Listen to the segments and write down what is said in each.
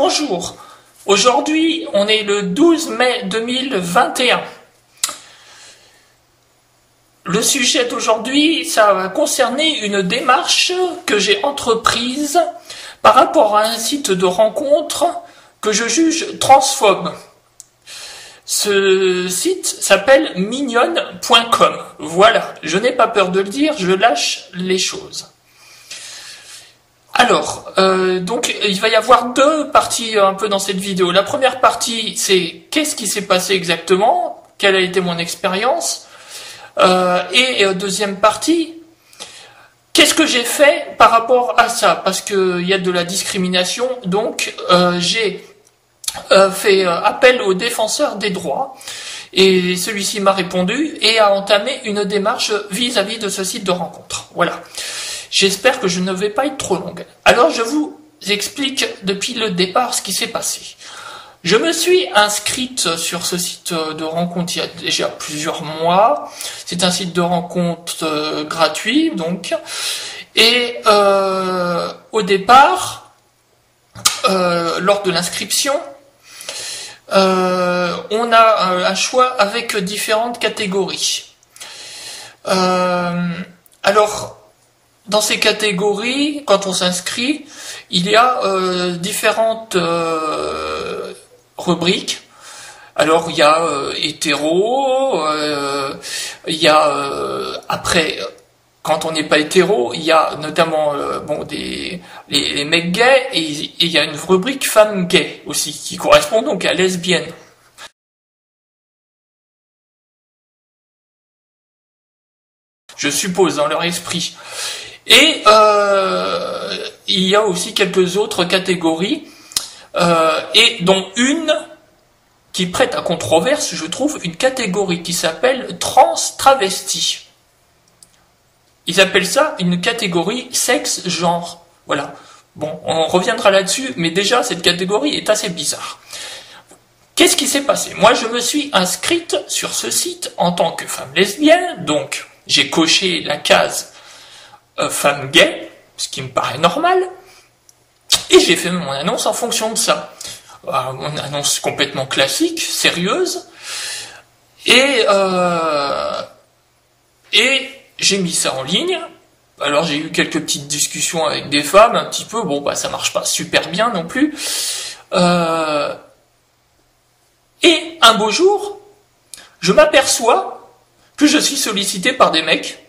Bonjour, aujourd'hui on est le 12 mai 2021. Le sujet d'aujourd'hui, ça va concerner une démarche que j'ai entreprise par rapport à un site de rencontre que je juge transphobe. Ce site s'appelle mignonne.com. Voilà, je n'ai pas peur de le dire, je lâche les choses. Alors, donc il va y avoir deux parties un peu dans cette vidéo. La première partie, c'est qu'est-ce qui s'est passé exactement, quelle a été mon expérience, et deuxième partie, qu'est-ce que j'ai fait par rapport à ça, parce qu'il y a de la discrimination, donc j'ai fait appel au défenseur des droits, et celui-ci m'a répondu et a entamé une démarche vis-à-vis de ce site de rencontre. Voilà. J'espère que je ne vais pas être trop longue. Alors je vous explique depuis le départ ce qui s'est passé. Je me suis inscrite sur ce site de rencontre il y a déjà plusieurs mois. C'est un site de rencontre gratuit, donc. Et au départ, lors de l'inscription, on a un choix avec différentes catégories. Alors, dans ces catégories, quand on s'inscrit, il y a différentes rubriques. Alors il y a hétéro, il y a après, quand on n'est pas hétéro, il y a notamment les mecs gays, et il y a une rubrique femmes gays aussi, qui correspond donc à lesbienne. Je suppose dans leur esprit. Et il y a aussi quelques autres catégories, et dont une qui prête à controverse, je trouve, une catégorie qui s'appelle trans-travesti. Ils appellent ça une catégorie sexe-genre. Voilà. Bon, on reviendra là-dessus, mais déjà, cette catégorie est assez bizarre. Qu'est-ce qui s'est passé? Moi, je me suis inscrite sur ce site en tant que femme lesbienne, donc j'ai coché la case femme gay, ce qui me paraît normal, et j'ai fait mon annonce en fonction de ça. Mon annonce complètement classique, sérieuse, et j'ai mis ça en ligne. Alors j'ai eu quelques petites discussions avec des femmes, un petit peu, bon bah ça marche pas super bien non plus, et un beau jour, je m'aperçois que je suis sollicité par des mecs,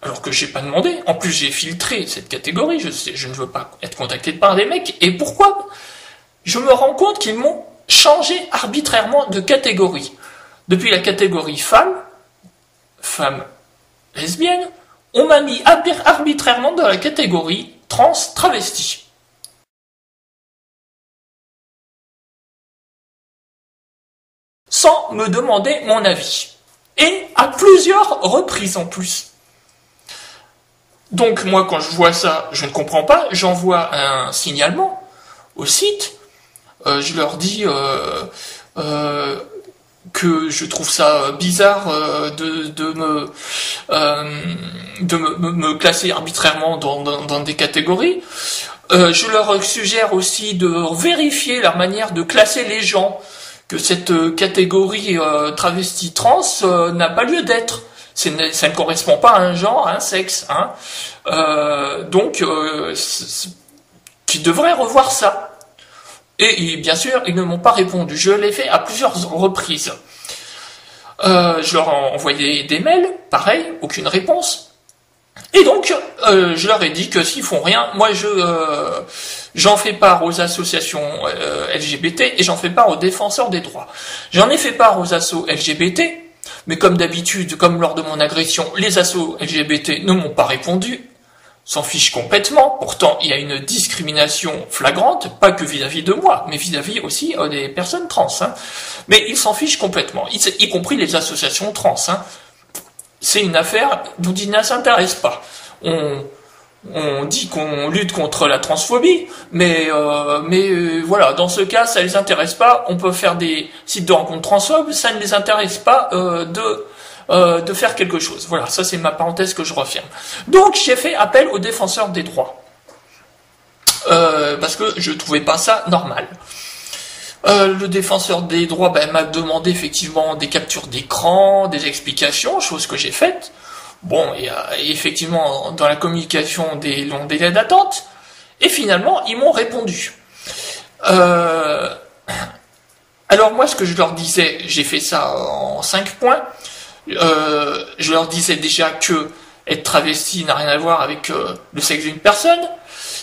alors que j'ai pas demandé. En plus, j'ai filtré cette catégorie. Je ne veux pas être contacté par des mecs. Et pourquoi? Je me rends compte qu'ils m'ont changé arbitrairement de catégorie. Depuis la catégorie femme lesbienne, on m'a mis arbitrairement dans la catégorie trans-travesti. Sans me demander mon avis. Et à plusieurs reprises en plus. Donc moi, quand je vois ça, je ne comprends pas, j'envoie un signalement au site, je leur dis que je trouve ça bizarre de me classer arbitrairement dans des catégories. Je leur suggère aussi de vérifier la manière de classer les gens, que cette catégorie travesti trans n'a pas lieu d'être. Ça ne correspond pas à un genre, à un sexe. Hein. Donc, tu devrais revoir ça. Et bien sûr, ils ne m'ont pas répondu. Je l'ai fait à plusieurs reprises. Je leur ai envoyé des mails, pareil, aucune réponse. Et donc, je leur ai dit que s'ils font rien, moi j'en fais part aux associations LGBT et j'en fais part aux défenseurs des droits. J'en ai fait part aux assos LGBT, mais comme d'habitude, comme lors de mon agression, les assos LGBT ne m'ont pas répondu, s'en fichent complètement. Pourtant, il y a une discrimination flagrante, pas que vis-à-vis de moi, mais vis-à-vis aussi des personnes trans. Hein. Mais ils s'en fichent complètement, y compris les associations trans. Hein. C'est une affaire dont ils ne s'intéressent pas. On dit qu'on lutte contre la transphobie, mais voilà, dans ce cas, ça les intéresse pas. On peut faire des sites de rencontres transphobes, ça ne les intéresse pas de faire quelque chose. Voilà, ça c'est ma parenthèse que je referme. Donc j'ai fait appel aux défenseurs des droits. parce que je trouvais pas ça normal. Le défenseur des droits m'a demandé effectivement des captures d'écran, des explications, chose que j'ai faite. Bon, et effectivement, dans la communication des longs délais d'attente, et finalement, ils m'ont répondu. Alors moi, ce que je leur disais, j'ai fait ça en 5 points, je leur disais déjà que être travesti n'a rien à voir avec le sexe d'une personne,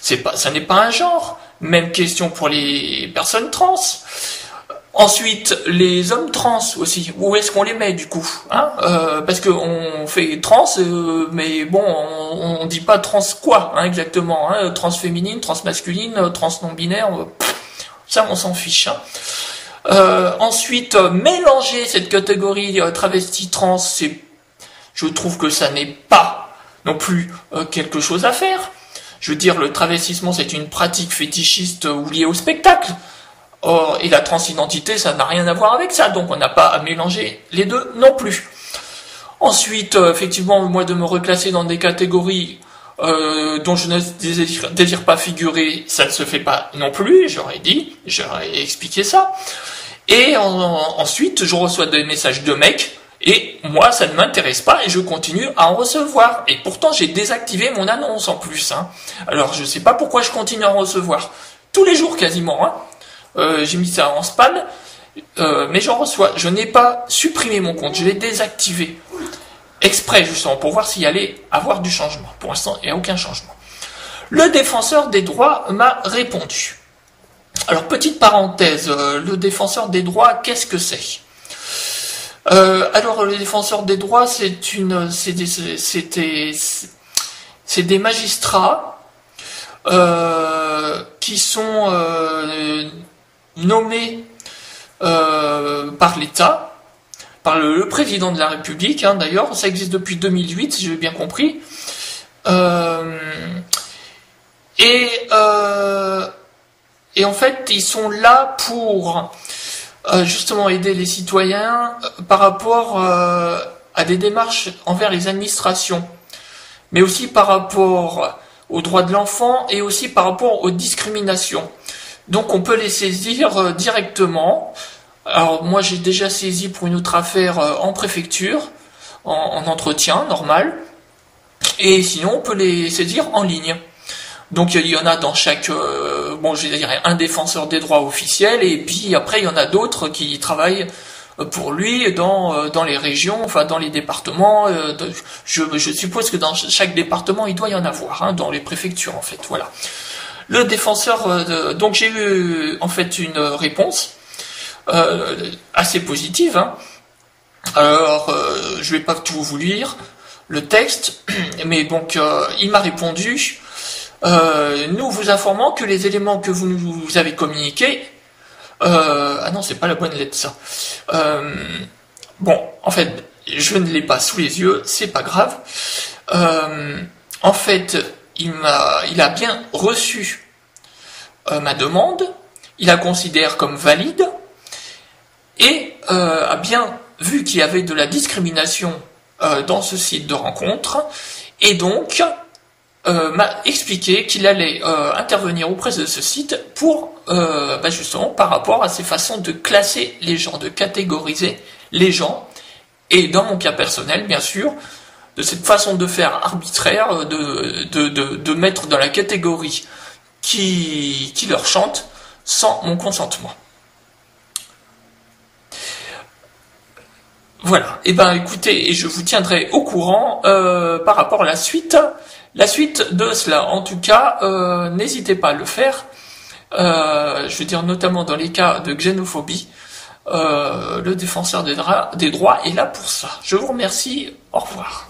ça n'est pas un genre, même question pour les personnes trans. Ensuite, les hommes trans aussi, où est-ce qu'on les met du coup, hein, parce qu'on fait trans, mais bon, on dit pas trans quoi, hein, exactement, hein, trans féminine, trans masculine, trans non binaire, ça on s'en fiche. Hein. Ensuite, mélanger cette catégorie travesti trans, je trouve que ça n'est pas non plus quelque chose à faire. Je veux dire, le travestissement c'est une pratique fétichiste ou liée au spectacle. Et la transidentité, ça n'a rien à voir avec ça, donc on n'a pas à mélanger les deux non plus. Ensuite, effectivement, moi de me reclasser dans des catégories dont je ne désire pas figurer, ça ne se fait pas non plus, j'aurais expliqué ça. Et ensuite, je reçois des messages de mecs, et moi, ça ne m'intéresse pas, et je continue à en recevoir. Et pourtant, j'ai désactivé mon annonce en plus. Hein. Alors, je sais pas pourquoi je continue à en recevoir. Tous les jours quasiment, hein. J'ai mis ça en spam, mais j'en reçois. Je n'ai pas supprimé mon compte, je l'ai désactivé. Exprès, justement, pour voir s'il y allait avoir du changement. Pour l'instant, il n'y a aucun changement. Le défenseur des droits m'a répondu. Alors, petite parenthèse, le défenseur des droits, qu'est-ce que c'est ? Alors, le défenseur des droits, c'est des magistrats qui sont nommés par l'État, par le président de la République, hein, d'ailleurs, ça existe depuis 2008, si j'ai bien compris. Et en fait, ils sont là pour justement aider les citoyens par rapport à des démarches envers les administrations, mais aussi par rapport aux droits de l'enfant et aussi par rapport aux discriminations. Donc on peut les saisir directement. Alors moi j'ai déjà saisi pour une autre affaire en préfecture, en entretien normal, et sinon on peut les saisir en ligne. Donc il y en a dans chaque, je vais dire un défenseur des droits officiel, et puis après il y en a d'autres qui travaillent pour lui dans les régions, enfin dans les départements. Je suppose que dans chaque département il doit y en avoir, hein, dans les préfectures en fait, voilà. Le défenseur, donc j'ai eu en fait une réponse assez positive. Hein. Alors, je vais pas tout vous lire le texte, mais donc il m'a répondu. Nous vous informons que les éléments que vous nous avez communiqués. Ah non, c'est pas la bonne lettre ça. Bon, en fait, je ne l'ai pas sous les yeux, c'est pas grave. En fait. Il a bien reçu ma demande, il la considère comme valide, et a bien vu qu'il y avait de la discrimination dans ce site de rencontre, et donc m'a expliqué qu'il allait intervenir auprès de ce site pour, justement, par rapport à ces façons de classer les gens, de catégoriser les gens, et dans mon cas personnel, bien sûr, de cette façon de faire arbitraire, de mettre dans la catégorie qui leur chante sans mon consentement. Voilà, et écoutez, et je vous tiendrai au courant par rapport à la suite de cela. En tout cas, n'hésitez pas à le faire, je veux dire notamment dans les cas de xénophobie. Le défenseur des droits est là pour ça. Je vous remercie, au revoir.